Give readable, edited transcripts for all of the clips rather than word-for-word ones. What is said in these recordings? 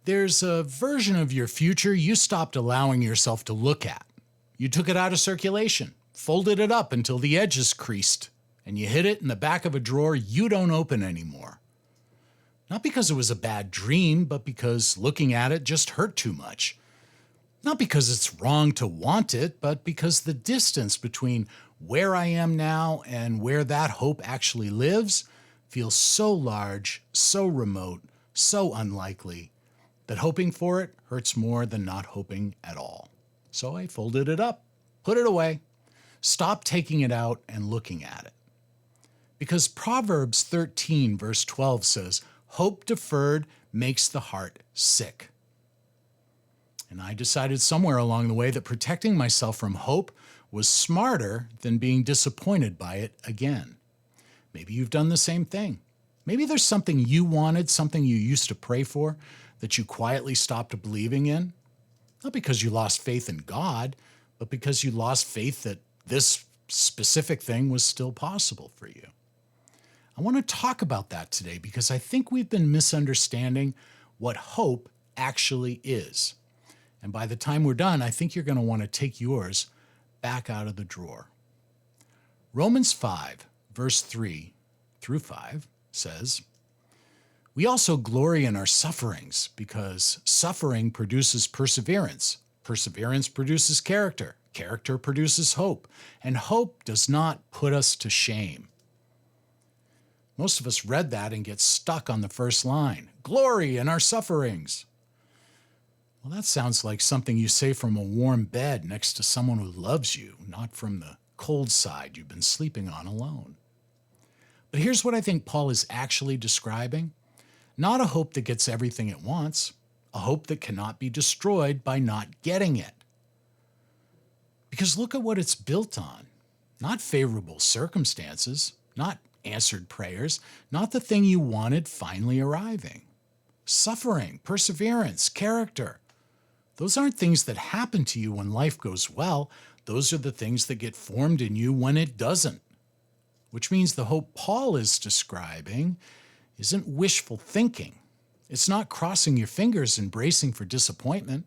There's a version of your future you stopped allowing yourself to look at. You took it out of circulation, folded it up until the edges creased, and you hid it in the back of a drawer you don't open anymore. Not because it was a bad dream, but because looking at it just hurt too much. Not because it's wrong to want it, but because the distance between where I am now and where that hope actually lives feels so large, so remote, so unlikely, that hoping for it hurts more than not hoping at all. So I folded it up, put it away, stopped taking it out and looking at it. Because Proverbs 13, verse 12 says, "Hope deferred makes the heart sick." And I decided somewhere along the way that protecting myself from hope was smarter than being disappointed by it again. Maybe you've done the same thing. Maybe there's something you wanted, something you used to pray for, that you quietly stopped believing in. Not because you lost faith in God, but because you lost faith that this specific thing was still possible for you. I want to talk about that today because I think we've been misunderstanding what hope actually is. And by the time we're done, I think you're going to want to take yours back out of the drawer. Romans 5, verse 3 through 5 says, "We also glory in our sufferings because suffering produces perseverance. Perseverance produces character. Character produces hope. And hope does not put us to shame." Most of us read that and get stuck on the first line. Glory in our sufferings. Well, that sounds like something you say from a warm bed next to someone who loves you, not from the cold side you've been sleeping on alone. But here's what I think Paul is actually describing. Not a hope that gets everything it wants, a hope that cannot be destroyed by not getting it. Because look at what it's built on. Not favorable circumstances, not answered prayers, not the thing you wanted finally arriving. Suffering, perseverance, character. Those aren't things that happen to you when life goes well. Those are the things that get formed in you when it doesn't. Which means the hope Paul is describing isn't wishful thinking. It's not crossing your fingers and bracing for disappointment.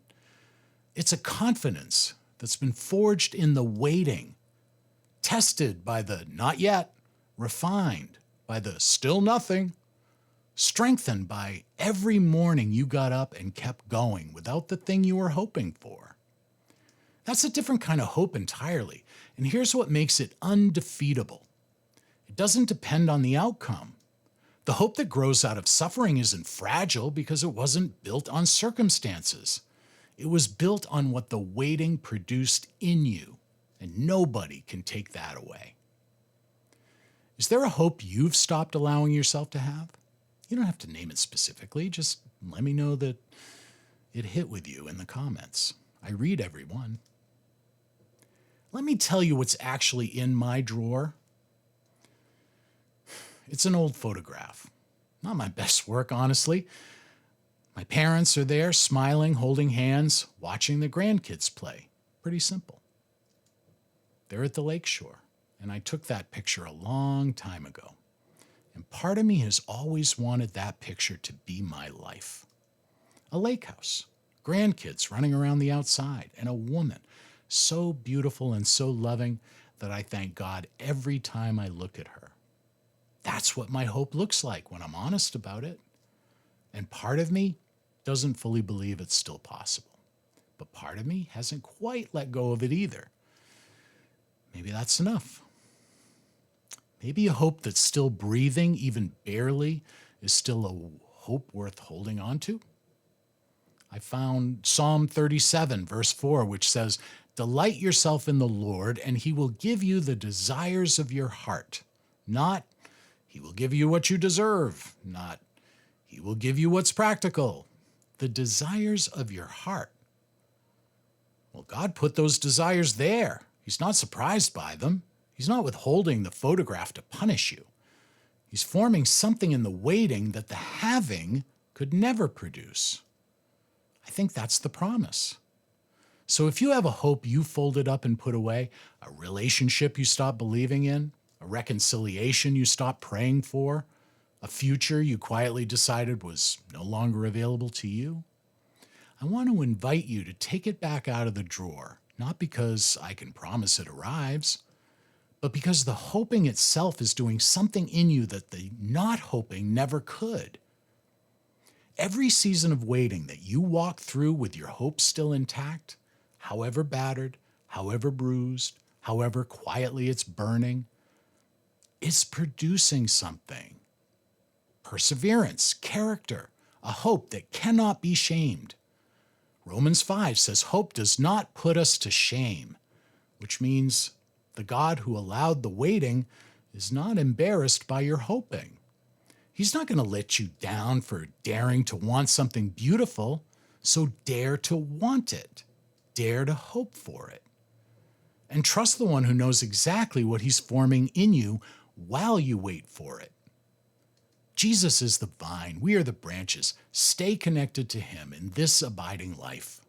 It's a confidence that's been forged in the waiting, tested by the not yet, refined by the still nothing, strengthened by every morning you got up and kept going without the thing you were hoping for. That's a different kind of hope entirely, and here's what makes it undefeatable. It doesn't depend on the outcome. The hope that grows out of suffering isn't fragile because it wasn't built on circumstances. It was built on what the waiting produced in you, and nobody can take that away. Is there a hope you've stopped allowing yourself to have? You don't have to name it specifically. Just let me know that it hit with you in the comments. I read every one. Let me tell you what's actually in my drawer. It's an old photograph. Not my best work, honestly. My parents are there, smiling, holding hands, watching the grandkids play. Pretty simple. They're at the lakeshore, and I took that picture a long time ago. And part of me has always wanted that picture to be my life. A lake house, grandkids running around the outside, and a woman so beautiful and so loving that I thank God every time I look at her. That's what my hope looks like when I'm honest about it. And part of me doesn't fully believe it's still possible. But part of me hasn't quite let go of it either. Maybe that's enough. Maybe a hope that's still breathing, even barely, is still a hope worth holding on to. I found Psalm 37, verse 4, which says, "Delight yourself in the Lord, and he will give you the desires of your heart." Not, he will give you what you deserve. Not, he will give you what's practical. The desires of your heart. Well, God put those desires there. He's not surprised by them. He's not withholding the photograph to punish you. He's forming something in the waiting that the having could never produce. I think that's the promise. So if you have a hope you folded up and put away, a relationship you stopped believing in, a reconciliation you stopped praying for, a future you quietly decided was no longer available to you, I want to invite you to take it back out of the drawer, not because I can promise it arrives, but because the hoping itself is doing something in you that the not hoping never could. Every season of waiting that you walk through with your hope still intact, however battered, however bruised, however quietly it's burning, is producing something. Perseverance, character, a hope that cannot be shamed. Romans 5 says hope does not put us to shame, which means the God who allowed the waiting is not embarrassed by your hoping. He's not going to let you down for daring to want something beautiful, so dare to want it. Dare to hope for it. And trust the one who knows exactly what he's forming in you while you wait for it. Jesus is the vine. We are the branches. Stay connected to him in this abiding life.